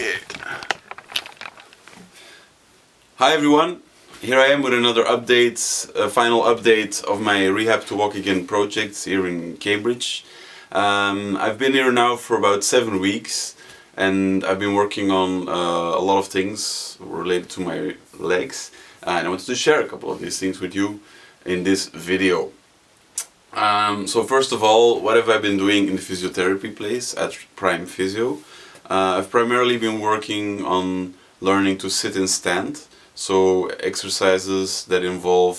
Okay. Hi everyone, here I am with another update, a final update of my Rehab to Walk Again project here in Cambridge. I've been here now for about 7 weeks and I've been working on a lot of things related to my legs, and I wanted to share a couple of these things with you in this video. So first of all, what have I been doing in the physiotherapy place at Prime Physio? I've primarily been working on learning to sit and stand, so exercises that involve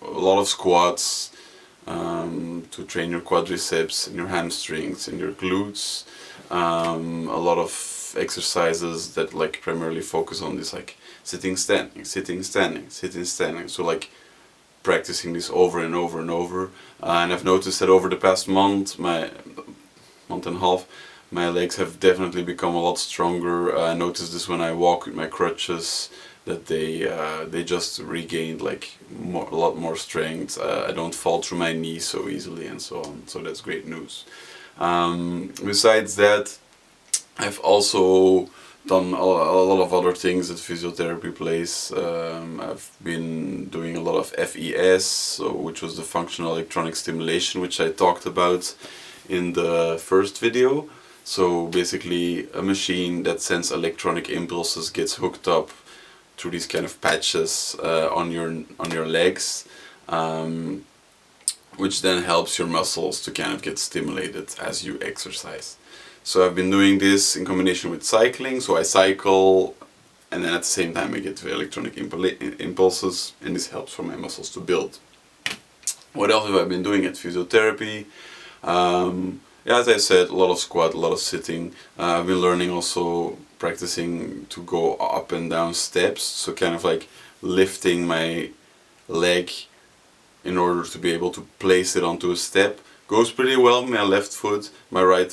a lot of squats to train your quadriceps and your hamstrings and your glutes. A lot of exercises that like primarily focus on this, like sitting, standing, sitting, standing, sitting, standing. So like practicing this over and over and over. And I've noticed that over the past month and a half, my legs have definitely become a lot stronger. I noticed this when I walk with my crutches, that they just regained like a lot more strength. I don't fall through my knees so easily and so on. So that's great news. Besides that, I've also done a lot of other things at physiotherapy place. I've been doing a lot of FES, which was the functional electronic stimulation, which I talked about in the first video. So basically a machine that sends electronic impulses gets hooked up through these kind of patches on your legs, which then helps your muscles to kind of get stimulated as you exercise. So I've been doing this in combination with cycling, so I cycle and then at the same time I get the electronic impulses, and this helps for my muscles to build. What else have I been doing at physiotherapy? Yeah, as I said, a lot of squat, a lot of sitting. I've been learning also, practicing to go up and down steps, so kind of like lifting my leg in order to be able to place it onto a step. Goes pretty well with my left foot. My right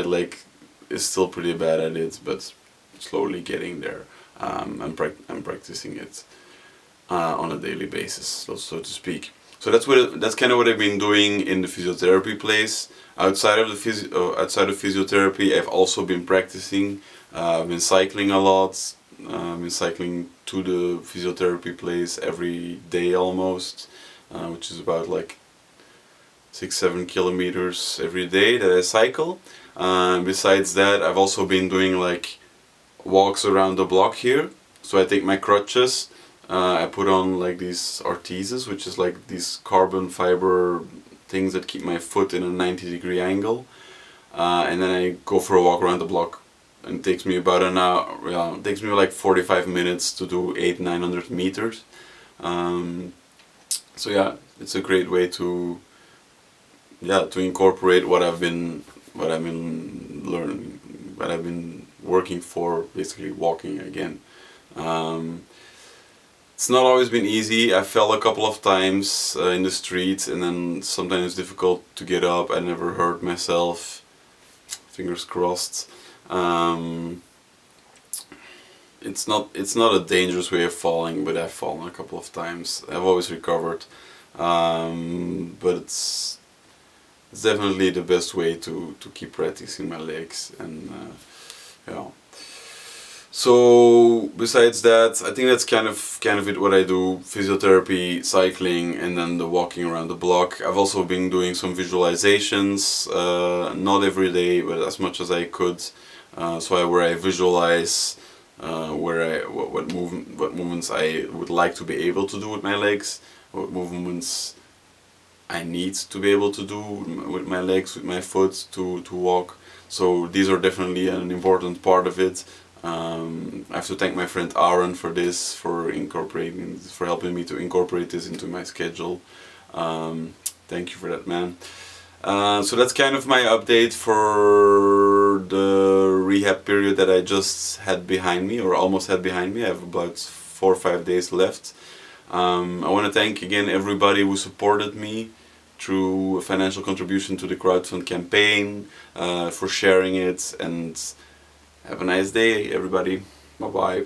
leg is still pretty bad at it, but slowly getting there. I'm practicing it on a daily basis, so to speak. So that's kind of what I've been doing in the physiotherapy place. Outside of physiotherapy, I've also been practicing. I've been cycling a lot. I've been cycling to the physiotherapy place every day almost, which is about like 6-7 kilometers every day that I cycle. Besides that, I've also been doing like walks around the block here. So I take my crutches, I put on like these ortheses, which is like these carbon fiber things that keep my foot in a 90-degree angle, and then I go for a walk around the block, and it takes me about an hour. It takes me like 45 minutes to do 800-900 meters. So yeah, it's a great way to incorporate what I've been learning, what I've been working for, basically walking again. It's not always been easy. I fell a couple of times in the street, and then sometimes it's difficult to get up. I never hurt myself, fingers crossed. It's not a dangerous way of falling, but I've fallen a couple of times. I've always recovered, but it's definitely the best way to keep practicing my legs. And yeah. So besides that, I think that's kind of it what I do: physiotherapy, cycling, and then the walking around the block. I've also been doing some visualizations, not every day, but as much as I could. Where I visualize what movements I would like to be able to do with my legs, what movements I need to be able to do with my legs, with my foot to walk. So these are definitely an important part of it. I have to thank my friend Aaron for this, for helping me to incorporate this into my schedule. Thank you for that, man. So that's kind of my update for the rehab period that I just had behind me, or almost had behind me. I have about 4 or 5 days left. I want to thank again everybody who supported me through a financial contribution to the crowdfund campaign, for sharing it, and have a nice day, everybody. Bye bye.